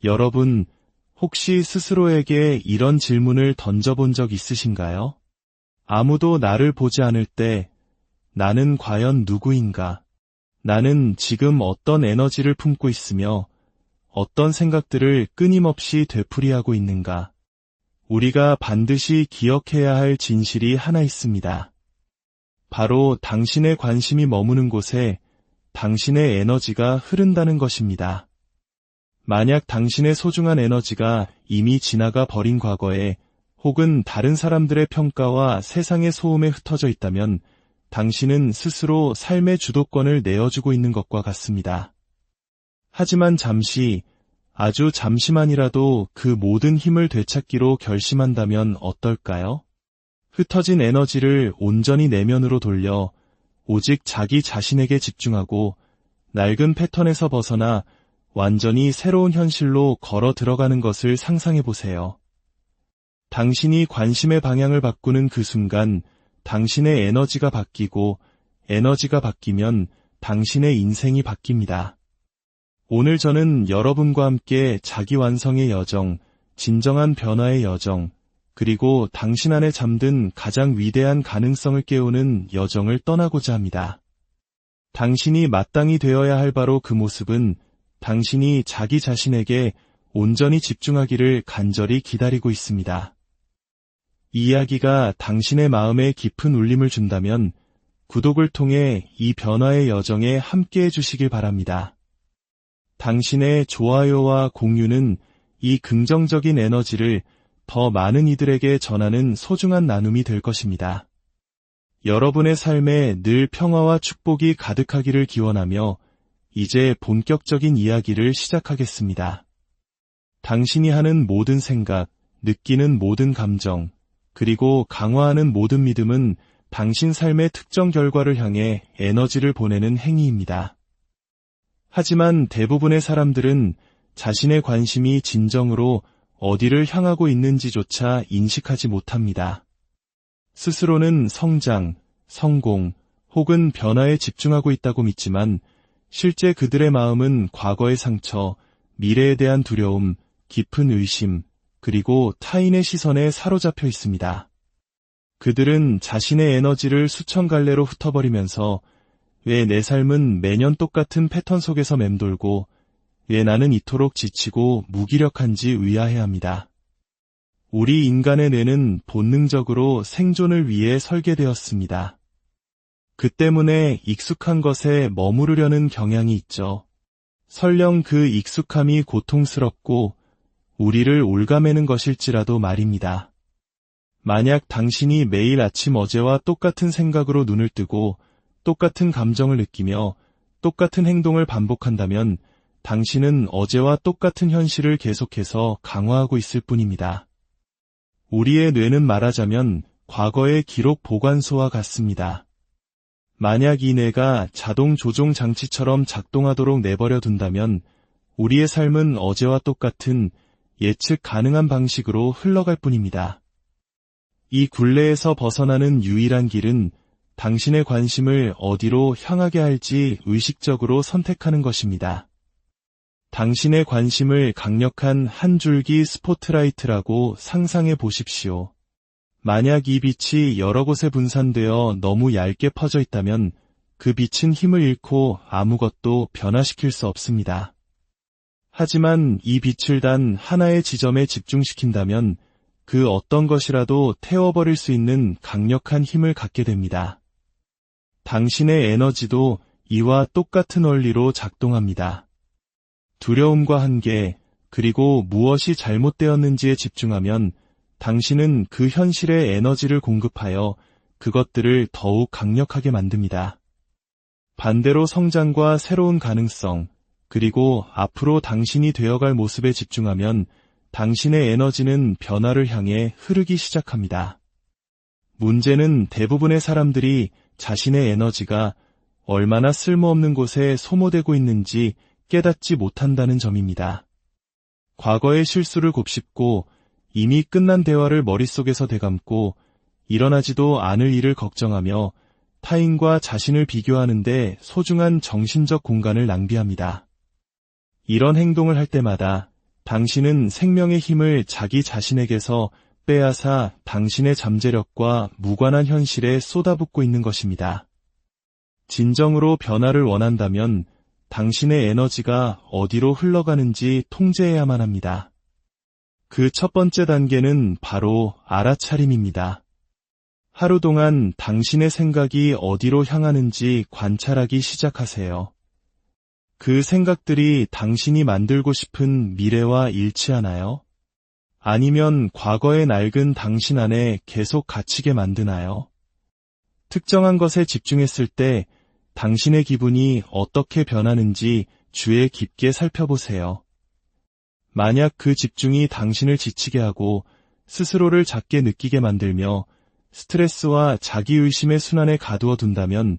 여러분, 혹시 스스로에게 이런 질문을 던져본 적 있으신가요? 아무도 나를 보지 않을 때 나는 과연 누구인가? 나는 지금 어떤 에너지를 품고 있으며 어떤 생각들을 끊임없이 되풀이하고 있는가? 우리가 반드시 기억해야 할 진실이 하나 있습니다. 바로 당신의 관심이 머무는 곳에 당신의 에너지가 흐른다는 것입니다. 만약 당신의 소중한 에너지가 이미 지나가 버린 과거에 혹은 다른 사람들의 평가와 세상의 소음에 흩어져 있다면 당신은 스스로 삶의 주도권을 내어주고 있는 것과 같습니다. 하지만 잠시, 아주 잠시만이라도 그 모든 힘을 되찾기로 결심한다면 어떨까요? 흩어진 에너지를 온전히 내면으로 돌려 오직 자기 자신에게 집중하고 낡은 패턴에서 벗어나 완전히 새로운 현실로 걸어 들어가는 것을 상상해 보세요. 당신이 관심의 방향을 바꾸는 그 순간 당신의 에너지가 바뀌고 에너지가 바뀌면 당신의 인생이 바뀝니다. 오늘 저는 여러분과 함께 자기 완성의 여정, 진정한 변화의 여정, 그리고 당신 안에 잠든 가장 위대한 가능성을 깨우는 여정을 떠나고자 합니다. 당신이 마땅히 되어야 할 바로 그 모습은 당신이 자기 자신에게 온전히 집중하기를 간절히 기다리고 있습니다. 이 이야기가 당신의 마음에 깊은 울림을 준다면 구독을 통해 이 변화의 여정에 함께해 주시길 바랍니다. 당신의 좋아요와 공유는 이 긍정적인 에너지를 더 많은 이들에게 전하는 소중한 나눔이 될 것입니다. 여러분의 삶에 늘 평화와 축복이 가득하기를 기원하며 이제 본격적인 이야기를 시작하겠습니다. 당신이 하는 모든 생각, 느끼는 모든 감정, 그리고 강화하는 모든 믿음은 당신 삶의 특정 결과를 향해 에너지를 보내는 행위입니다. 하지만 대부분의 사람들은 자신의 관심이 진정으로 어디를 향하고 있는지조차 인식하지 못합니다. 스스로는 성장, 성공, 혹은 변화에 집중하고 있다고 믿지만 실제 그들의 마음은 과거의 상처, 미래에 대한 두려움, 깊은 의심, 그리고 타인의 시선에 사로잡혀 있습니다. 그들은 자신의 에너지를 수천 갈래로 흩어버리면서 왜 내 삶은 매년 똑같은 패턴 속에서 맴돌고 왜 나는 이토록 지치고 무기력한지 의아해합니다. 우리 인간의 뇌는 본능적으로 생존을 위해 설계되었습니다. 그 때문에 익숙한 것에 머무르려는 경향이 있죠. 설령 그 익숙함이 고통스럽고 우리를 올가매는 것일지라도 말입니다. 만약 당신이 매일 아침 어제와 똑같은 생각으로 눈을 뜨고 똑같은 감정을 느끼며 똑같은 행동을 반복한다면 당신은 어제와 똑같은 현실을 계속해서 강화하고 있을 뿐입니다. 우리의 뇌는 말하자면 과거의 기록 보관소와 같습니다. 만약 이 뇌가 자동 조종 장치처럼 작동하도록 내버려 둔다면 우리의 삶은 어제와 똑같은 예측 가능한 방식으로 흘러갈 뿐입니다. 이 굴레에서 벗어나는 유일한 길은 당신의 관심을 어디로 향하게 할지 의식적으로 선택하는 것입니다. 당신의 관심을 강력한 한 줄기 스포트라이트라고 상상해 보십시오. 만약 이 빛이 여러 곳에 분산되어 너무 얇게 퍼져 있다면 그 빛은 힘을 잃고 아무것도 변화시킬 수 없습니다. 하지만 이 빛을 단 하나의 지점에 집중시킨다면 그 어떤 것이라도 태워버릴 수 있는 강력한 힘을 갖게 됩니다. 당신의 에너지도 이와 똑같은 원리로 작동합니다. 두려움과 한계, 그리고 무엇이 잘못되었는지에 집중하면 당신은 그 현실에 에너지를 공급하여 그것들을 더욱 강력하게 만듭니다. 반대로 성장과 새로운 가능성, 그리고 앞으로 당신이 되어갈 모습에 집중하면 당신의 에너지는 변화를 향해 흐르기 시작합니다. 문제는 대부분의 사람들이 자신의 에너지가 얼마나 쓸모없는 곳에 소모되고 있는지 깨닫지 못한다는 점입니다. 과거의 실수를 곱씹고 이미 끝난 대화를 머릿속에서 되감고 일어나지도 않을 일을 걱정하며 타인과 자신을 비교하는데 소중한 정신적 공간을 낭비합니다. 이런 행동을 할 때마다 당신은 생명의 힘을 자기 자신에게서 빼앗아 당신의 잠재력과 무관한 현실에 쏟아붓고 있는 것입니다. 진정으로 변화를 원한다면 당신의 에너지가 어디로 흘러가는지 통제해야만 합니다. 그 첫 번째 단계는 바로 알아차림입니다. 하루 동안 당신의 생각이 어디로 향하는지 관찰하기 시작하세요. 그 생각들이 당신이 만들고 싶은 미래와 일치하나요? 아니면 과거의 낡은 당신 안에 계속 갇히게 만드나요? 특정한 것에 집중했을 때 당신의 기분이 어떻게 변하는지 주의 깊게 살펴보세요. 만약 그 집중이 당신을 지치게 하고 스스로를 작게 느끼게 만들며 스트레스와 자기의심의 순환에 가두어 둔다면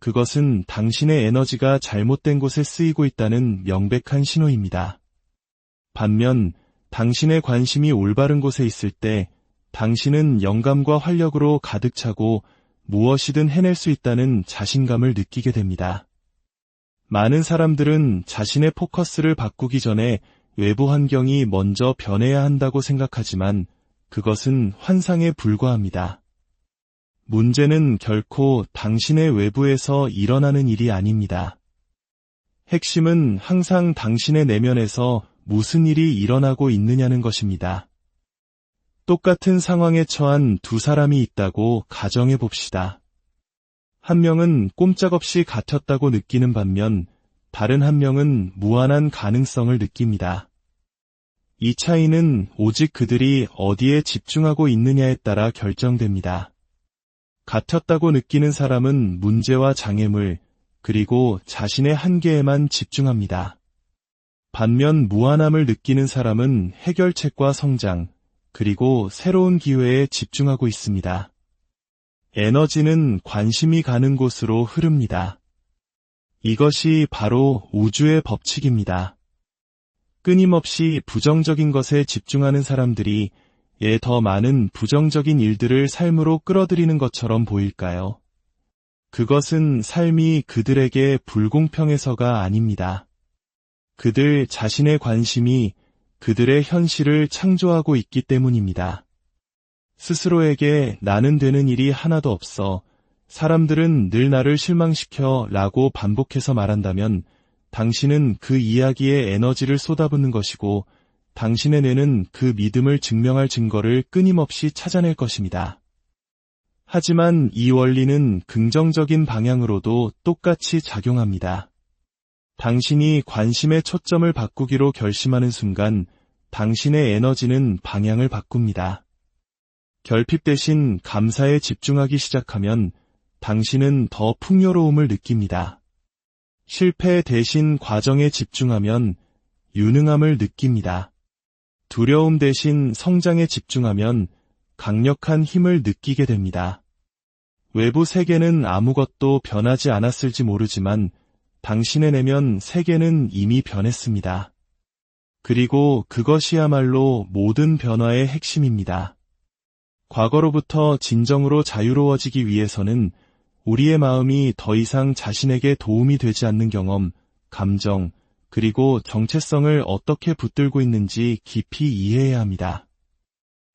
그것은 당신의 에너지가 잘못된 곳에 쓰이고 있다는 명백한 신호입니다. 반면 당신의 관심이 올바른 곳에 있을 때 당신은 영감과 활력으로 가득 차고 무엇이든 해낼 수 있다는 자신감을 느끼게 됩니다. 많은 사람들은 자신의 포커스를 바꾸기 전에 외부 환경이 먼저 변해야 한다고 생각하지만 그것은 환상에 불과합니다. 문제는 결코 당신의 외부에서 일어나는 일이 아닙니다. 핵심은 항상 당신의 내면에서 무슨 일이 일어나고 있느냐는 것입니다. 똑같은 상황에 처한 두 사람이 있다고 가정해 봅시다. 한 명은 꼼짝없이 갇혔다고 느끼는 반면 다른 한 명은 무한한 가능성을 느낍니다. 이 차이는 오직 그들이 어디에 집중하고 있느냐에 따라 결정됩니다. 갇혔다고 느끼는 사람은 문제와 장애물, 그리고 자신의 한계에만 집중합니다. 반면 무한함을 느끼는 사람은 해결책과 성장, 그리고 새로운 기회에 집중하고 있습니다. 에너지는 관심이 가는 곳으로 흐릅니다. 이것이 바로 우주의 법칙입니다. 끊임없이 부정적인 것에 집중하는 사람들이 더 많은 부정적인 일들을 삶으로 끌어들이는 것처럼 보일까요? 그것은 삶이 그들에게 불공평해서가 아닙니다. 그들 자신의 관심이 그들의 현실을 창조하고 있기 때문입니다. 스스로에게 나는 되는 일이 하나도 없어, 사람들은 늘 나를 실망시켜 라고 반복해서 말한다면 당신은 그 이야기에 에너지를 쏟아붓는 것이고 당신의 뇌는 그 믿음을 증명할 증거를 끊임없이 찾아낼 것입니다. 하지만 이 원리는 긍정적인 방향으로도 똑같이 작용합니다. 당신이 관심의 초점을 바꾸기로 결심하는 순간 당신의 에너지는 방향을 바꿉니다. 결핍 대신 감사에 집중하기 시작하면 당신은 더 풍요로움을 느낍니다. 실패 대신 과정에 집중하면 유능함을 느낍니다. 두려움 대신 성장에 집중하면 강력한 힘을 느끼게 됩니다. 외부 세계는 아무것도 변하지 않았을지 모르지만 당신의 내면 세계는 이미 변했습니다. 그리고 그것이야말로 모든 변화의 핵심입니다. 과거로부터 진정으로 자유로워지기 위해서는 우리의 마음이 더 이상 자신에게 도움이 되지 않는 경험, 감정, 그리고 정체성을 어떻게 붙들고 있는지 깊이 이해해야 합니다.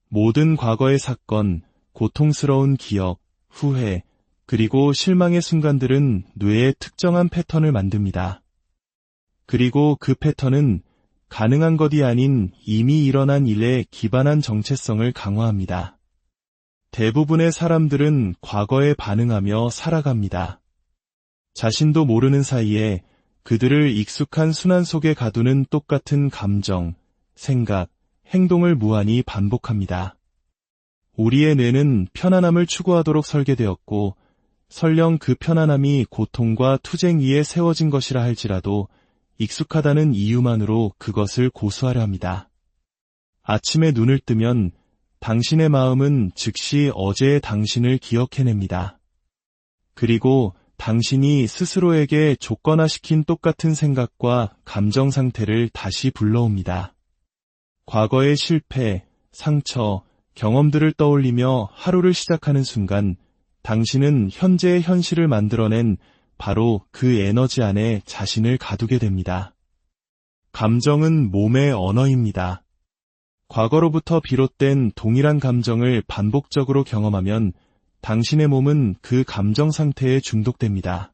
모든 과거의 사건, 고통스러운 기억, 후회, 그리고 실망의 순간들은 뇌의 특정한 패턴을 만듭니다. 그리고 그 패턴은 가능한 것이 아닌 이미 일어난 일에 기반한 정체성을 강화합니다. 대부분의 사람들은 과거에 반응하며 살아갑니다. 자신도 모르는 사이에 그들을 익숙한 순환 속에 가두는 똑같은 감정, 생각, 행동을 무한히 반복합니다. 우리의 뇌는 편안함을 추구하도록 설계되었고 설령 그 편안함이 고통과 투쟁 위에 세워진 것이라 할지라도 익숙하다는 이유만으로 그것을 고수하려 합니다. 아침에 눈을 뜨면 당신의 마음은 즉시 어제의 당신을 기억해냅니다. 그리고 당신이 스스로에게 조건화시킨 똑같은 생각과 감정 상태를 다시 불러옵니다. 과거의 실패, 상처, 경험들을 떠올리며 하루를 시작하는 순간 당신은 현재의 현실을 만들어낸 바로 그 에너지 안에 자신을 가두게 됩니다. 감정은 몸의 언어입니다. 과거로부터 비롯된 동일한 감정을 반복적으로 경험하면 당신의 몸은 그 감정 상태에 중독됩니다.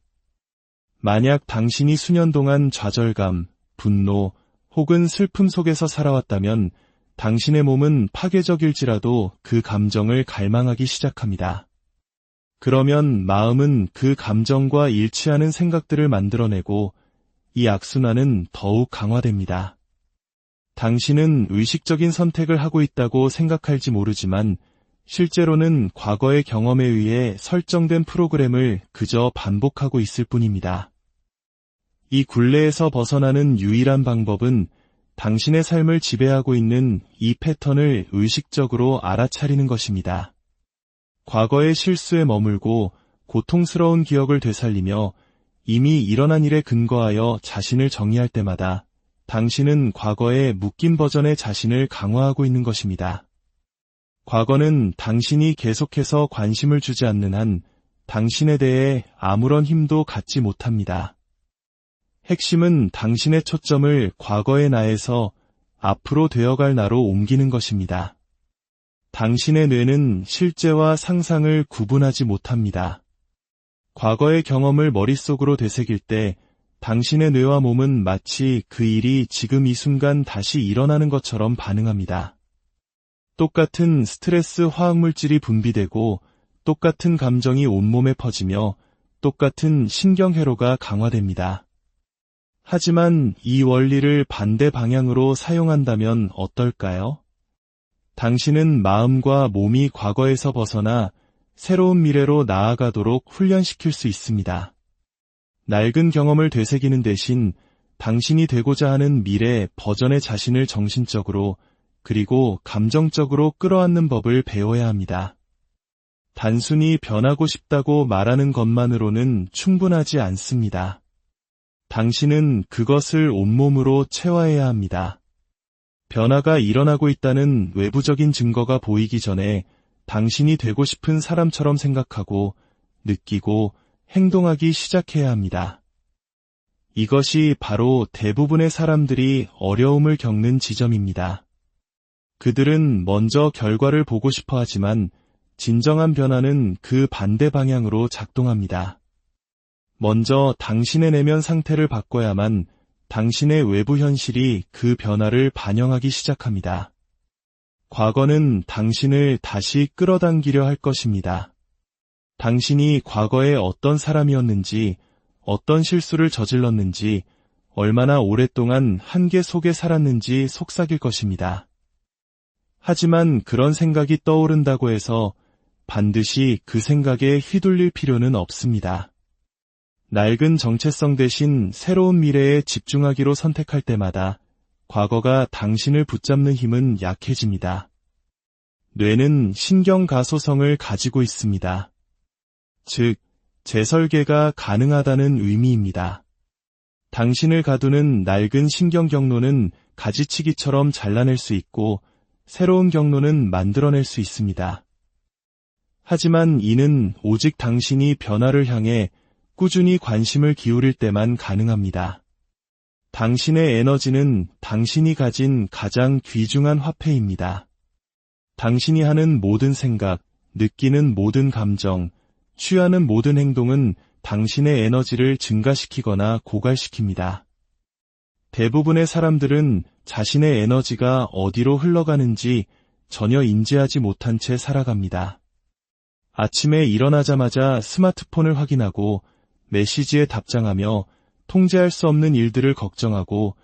만약 당신이 수년 동안 좌절감, 분노 혹은 슬픔 속에서 살아왔다면 당신의 몸은 파괴적일지라도 그 감정을 갈망하기 시작합니다. 그러면 마음은 그 감정과 일치하는 생각들을 만들어내고 이 악순환은 더욱 강화됩니다. 당신은 의식적인 선택을 하고 있다고 생각할지 모르지만 실제로는 과거의 경험에 의해 설정된 프로그램을 그저 반복하고 있을 뿐입니다. 이 굴레에서 벗어나는 유일한 방법은 당신의 삶을 지배하고 있는 이 패턴을 의식적으로 알아차리는 것입니다. 과거의 실수에 머물고 고통스러운 기억을 되살리며 이미 일어난 일에 근거하여 자신을 정의할 때마다 당신은 과거의 묶인 버전의 자신을 강화하고 있는 것입니다. 과거는 당신이 계속해서 관심을 주지 않는 한 당신에 대해 아무런 힘도 갖지 못합니다. 핵심은 당신의 초점을 과거의 나에서 앞으로 되어갈 나로 옮기는 것입니다. 당신의 뇌는 실제와 상상을 구분하지 못합니다. 과거의 경험을 머릿속으로 되새길 때 당신의 뇌와 몸은 마치 그 일이 지금 이 순간 다시 일어나는 것처럼 반응합니다. 똑같은 스트레스 화학물질이 분비되고 똑같은 감정이 온몸에 퍼지며 똑같은 신경회로가 강화됩니다. 하지만 이 원리를 반대 방향으로 사용한다면 어떨까요? 당신은 마음과 몸이 과거에서 벗어나 새로운 미래로 나아가도록 훈련시킬 수 있습니다. 낡은 경험을 되새기는 대신 당신이 되고자 하는 미래 버전의 자신을 정신적으로 그리고 감정적으로 끌어안는 법을 배워야 합니다. 단순히 변하고 싶다고 말하는 것만으로는 충분하지 않습니다. 당신은 그것을 온몸으로 체화해야 합니다. 변화가 일어나고 있다는 외부적인 증거가 보이기 전에 당신이 되고 싶은 사람처럼 생각하고 느끼고 행동하기 시작해야 합니다. 이것이 바로 대부분의 사람들이 어려움을 겪는 지점입니다. 그들은 먼저 결과를 보고 싶어 하지만 진정한 변화는 그 반대 방향으로 작동합니다. 먼저 당신의 내면 상태를 바꿔야만 당신의 외부 현실이 그 변화를 반영하기 시작합니다. 과거는 당신을 다시 끌어당기려 할 것입니다. 당신이 과거에 어떤 사람이었는지, 어떤 실수를 저질렀는지, 얼마나 오랫동안 한계 속에 살았는지 속삭일 것입니다. 하지만 그런 생각이 떠오른다고 해서 반드시 그 생각에 휘둘릴 필요는 없습니다. 낡은 정체성 대신 새로운 미래에 집중하기로 선택할 때마다 과거가 당신을 붙잡는 힘은 약해집니다. 뇌는 신경가소성을 가지고 있습니다. 즉, 재설계가 가능하다는 의미입니다. 당신을 가두는 낡은 신경 경로는 가지치기처럼 잘라낼 수 있고 새로운 경로는 만들어낼 수 있습니다. 하지만 이는 오직 당신이 변화를 향해 꾸준히 관심을 기울일 때만 가능합니다. 당신의 에너지는 당신이 가진 가장 귀중한 화폐입니다. 당신이 하는 모든 생각, 느끼는 모든 감정, 취하는 모든 행동은 당신의 에너지를 증가시키거나 고갈시킵니다. 대부분의 사람들은 자신의 에너지가 어디로 흘러가는지 전혀 인지하지 못한 채 살아갑니다. 아침에 일어나자마자 스마트폰을 확인하고 메시지에 답장하며 통제할 수 없는 일들을 걱정하고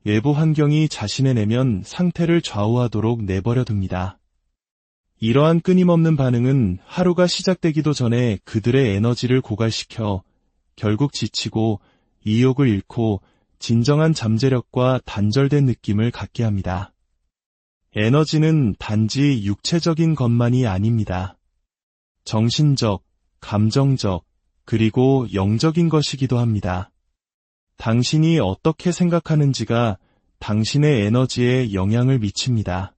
외부 환경이 자신의 내면 상태를 좌우하도록 내버려 둡니다. 이러한 끊임없는 반응은 하루가 시작되기도 전에 그들의 에너지를 고갈시켜 결국 지치고 의욕을 잃고 진정한 잠재력과 단절된 느낌을 갖게 합니다. 에너지는 단지 육체적인 것만이 아닙니다. 정신적, 감정적, 그리고 영적인 것이기도 합니다. 당신이 어떻게 생각하는지가 당신의 에너지에 영향을 미칩니다.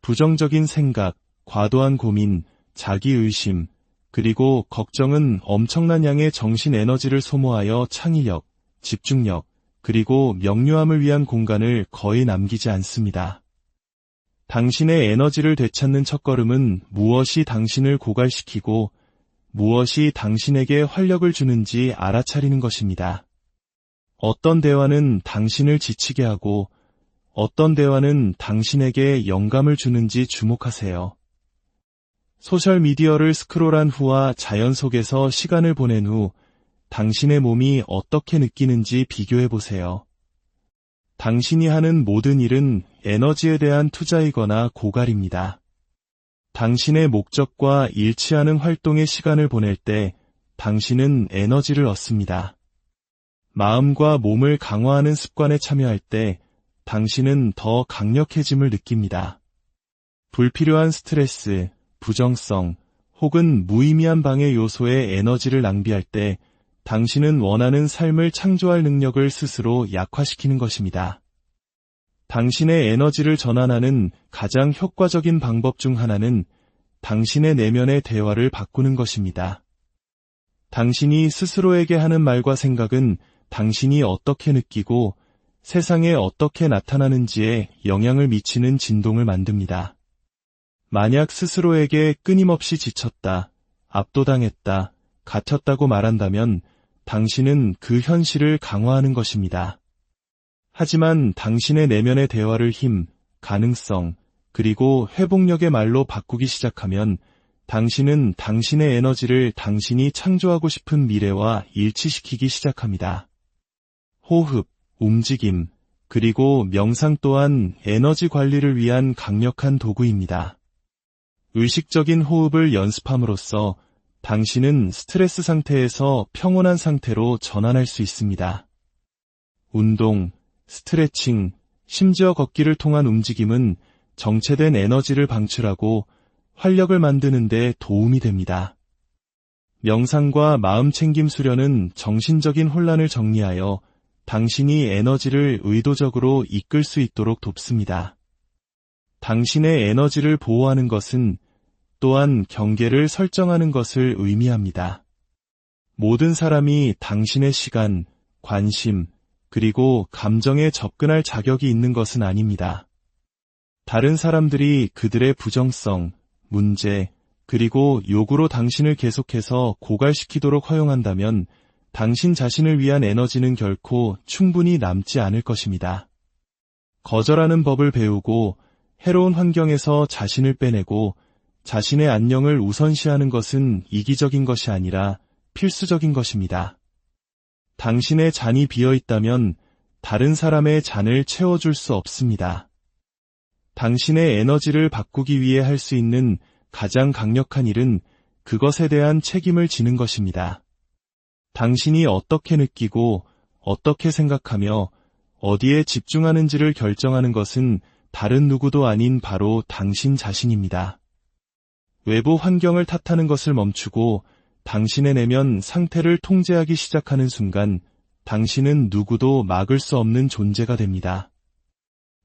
부정적인 생각, 과도한 고민, 자기의심, 그리고 걱정은 엄청난 양의 정신 에너지를 소모하여 창의력, 집중력, 그리고 명료함을 위한 공간을 거의 남기지 않습니다. 당신의 에너지를 되찾는 첫걸음은 무엇이 당신을 고갈시키고 무엇이 당신에게 활력을 주는지 알아차리는 것입니다. 어떤 대화는 당신을 지치게 하고 어떤 대화는 당신에게 영감을 주는지 주목하세요. 소셜미디어를 스크롤한 후와 자연 속에서 시간을 보낸 후 당신의 몸이 어떻게 느끼는지 비교해보세요. 당신이 하는 모든 일은 에너지에 대한 투자이거나 고갈입니다. 당신의 목적과 일치하는 활동에 시간을 보낼 때 당신은 에너지를 얻습니다. 마음과 몸을 강화하는 습관에 참여할 때 당신은 더 강력해짐을 느낍니다. 불필요한 스트레스, 부정성, 혹은 무의미한 방해 요소에 에너지를 낭비할 때 당신은 원하는 삶을 창조할 능력을 스스로 약화시키는 것입니다. 당신의 에너지를 전환하는 가장 효과적인 방법 중 하나는 당신의 내면의 대화를 바꾸는 것입니다. 당신이 스스로에게 하는 말과 생각은 당신이 어떻게 느끼고 세상에 어떻게 나타나는지에 영향을 미치는 진동을 만듭니다. 만약 스스로에게 끊임없이 지쳤다, 압도당했다, 갇혔다고 말한다면 당신은 그 현실을 강화하는 것입니다. 하지만 당신의 내면의 대화를 힘, 가능성, 그리고 회복력의 말로 바꾸기 시작하면 당신은 당신의 에너지를 당신이 창조하고 싶은 미래와 일치시키기 시작합니다. 호흡, 움직임, 그리고 명상 또한 에너지 관리를 위한 강력한 도구입니다. 의식적인 호흡을 연습함으로써 당신은 스트레스 상태에서 평온한 상태로 전환할 수 있습니다. 운동, 스트레칭, 심지어 걷기를 통한 움직임은 정체된 에너지를 방출하고 활력을 만드는 데 도움이 됩니다. 명상과 마음챙김 수련은 정신적인 혼란을 정리하여 당신이 에너지를 의도적으로 이끌 수 있도록 돕습니다. 당신의 에너지를 보호하는 것은 또한 경계를 설정하는 것을 의미합니다. 모든 사람이 당신의 시간, 관심, 그리고 감정에 접근할 자격이 있는 것은 아닙니다. 다른 사람들이 그들의 부정성, 문제, 그리고 요구로 당신을 계속해서 고갈시키도록 허용한다면 당신 자신을 위한 에너지는 결코 충분히 남지 않을 것입니다. 거절하는 법을 배우고 해로운 환경에서 자신을 빼내고 자신의 안녕을 우선시하는 것은 이기적인 것이 아니라 필수적인 것입니다. 당신의 잔이 비어 있다면 다른 사람의 잔을 채워줄 수 없습니다. 당신의 에너지를 바꾸기 위해 할 수 있는 가장 강력한 일은 그것에 대한 책임을 지는 것입니다. 당신이 어떻게 느끼고 어떻게 생각하며 어디에 집중하는지를 결정하는 것은 다른 누구도 아닌 바로 당신 자신입니다. 외부 환경을 탓하는 것을 멈추고 당신의 내면 상태를 통제하기 시작하는 순간 당신은 누구도 막을 수 없는 존재가 됩니다.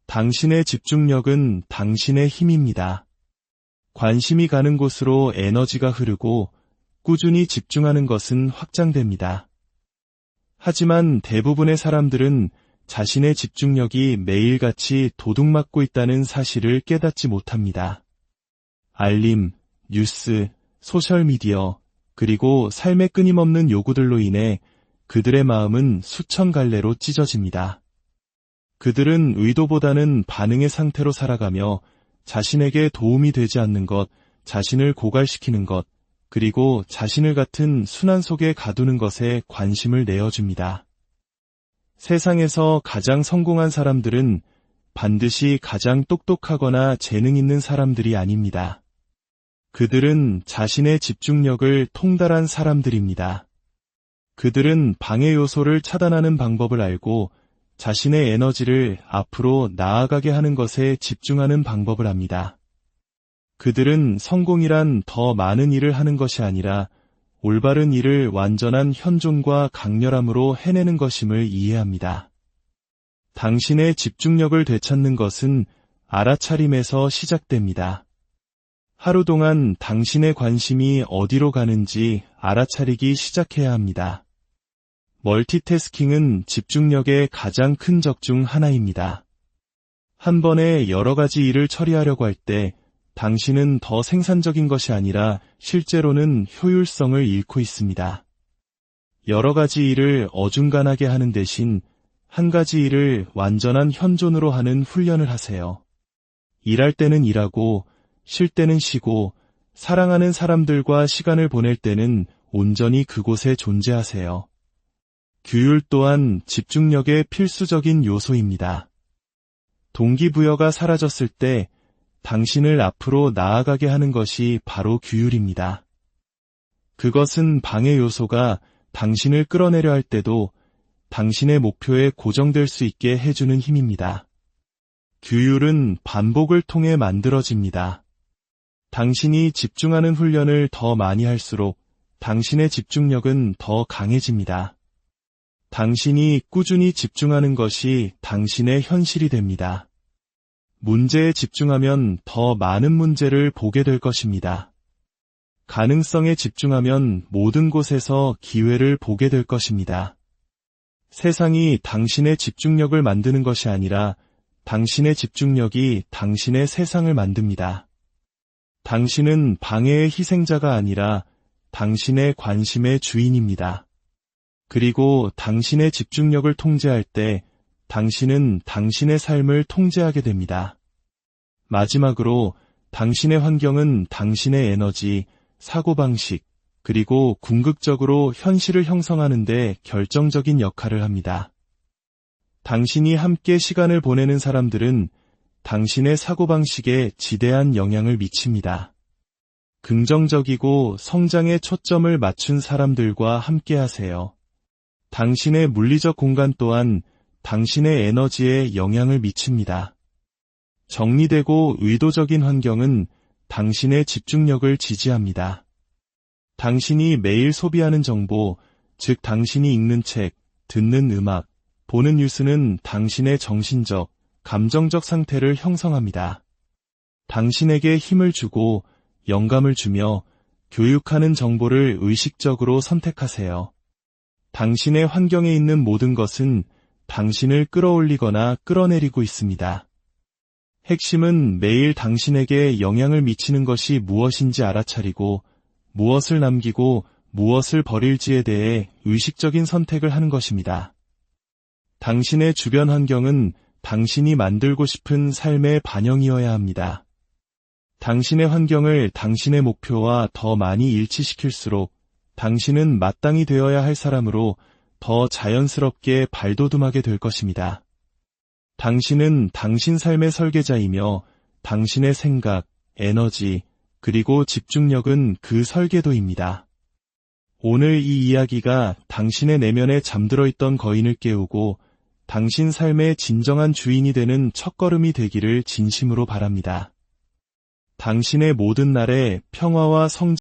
당신의 집중력은 당신의 힘입니다. 관심이 가는 곳으로 에너지가 흐르고 꾸준히 집중하는 것은 확장됩니다. 하지만 대부분의 사람들은 자신의 집중력이 매일같이 도둑맞고 있다는 사실을 깨닫지 못합니다. 알림, 뉴스, 소셜미디어, 그리고 삶의 끊임없는 요구들로 인해 그들의 마음은 수천 갈래로 찢어집니다. 그들은 의도보다는 반응의 상태로 살아가며 자신에게 도움이 되지 않는 것, 자신을 고갈시키는 것, 그리고 자신을 같은 순환 속에 가두는 것에 관심을 내어줍니다. 세상에서 가장 성공한 사람들은 반드시 가장 똑똑하거나 재능 있는 사람들이 아닙니다. 그들은 자신의 집중력을 통달한 사람들입니다. 그들은 방해 요소를 차단하는 방법을 알고 자신의 에너지를 앞으로 나아가게 하는 것에 집중하는 방법을 압니다. 그들은 성공이란 더 많은 일을 하는 것이 아니라 올바른 일을 완전한 현존과 강렬함으로 해내는 것임을 이해합니다. 당신의 집중력을 되찾는 것은 알아차림에서 시작됩니다. 하루 동안 당신의 관심이 어디로 가는지 알아차리기 시작해야 합니다. 멀티태스킹은 집중력의 가장 큰 적 중 하나입니다. 한 번에 여러 가지 일을 처리하려고 할 때 당신은 더 생산적인 것이 아니라 실제로는 효율성을 잃고 있습니다. 여러 가지 일을 어중간하게 하는 대신 한 가지 일을 완전한 현존으로 하는 훈련을 하세요. 일할 때는 일하고, 쉴 때는 쉬고, 사랑하는 사람들과 시간을 보낼 때는 온전히 그곳에 존재하세요. 규율 또한 집중력의 필수적인 요소입니다. 동기부여가 사라졌을 때 당신을 앞으로 나아가게 하는 것이 바로 규율입니다. 그것은 방해 요소가 당신을 끌어내려 할 때도 당신의 목표에 고정될 수 있게 해주는 힘입니다. 규율은 반복을 통해 만들어집니다. 당신이 집중하는 훈련을 더 많이 할수록 당신의 집중력은 더 강해집니다. 당신이 꾸준히 집중하는 것이 당신의 현실이 됩니다. 문제에 집중하면 더 많은 문제를 보게 될 것입니다. 가능성에 집중하면 모든 곳에서 기회를 보게 될 것입니다. 세상이 당신의 집중력을 만드는 것이 아니라 당신의 집중력이 당신의 세상을 만듭니다. 당신은 방해의 희생자가 아니라 당신의 관심의 주인입니다. 그리고 당신의 집중력을 통제할 때 당신은 당신의 삶을 통제하게 됩니다. 마지막으로 당신의 환경은 당신의 에너지, 사고방식, 그리고 궁극적으로 현실을 형성하는 데 결정적인 역할을 합니다. 당신이 함께 시간을 보내는 사람들은 당신의 사고방식에 지대한 영향을 미칩니다. 긍정적이고 성장에 초점을 맞춘 사람들과 함께 하세요. 당신의 물리적 공간 또한 당신의 에너지에 영향을 미칩니다. 정리되고 의도적인 환경은 당신의 집중력을 지지합니다. 당신이 매일 소비하는 정보, 즉 당신이 읽는 책, 듣는 음악, 보는 뉴스는 당신의 정신적, 감정적 상태를 형성합니다. 당신에게 힘을 주고 영감을 주며 교육하는 정보를 의식적으로 선택하세요. 당신의 환경에 있는 모든 것은 당신을 끌어올리거나 끌어내리고 있습니다. 핵심은 매일 당신에게 영향을 미치는 것이 무엇인지 알아차리고 무엇을 남기고 무엇을 버릴지에 대해 의식적인 선택을 하는 것입니다. 당신의 주변 환경은 당신이 만들고 싶은 삶의 반영이어야 합니다. 당신의 환경을 당신의 목표와 더 많이 일치시킬수록 당신은 마땅히 되어야 할 사람으로 더 자연스럽게 발돋움하게 될 것입니다. 당신은 당신 삶의 설계자이며 당신의 생각, 에너지, 그리고 집중력은 그 설계도입니다. 오늘 이 이야기가 당신의 내면에 잠들어 있던 거인을 깨우고 당신 삶의 진정한 주인이 되는 첫걸음이 되기를 진심으로 바랍니다. 당신의 모든 날에 평화와 성장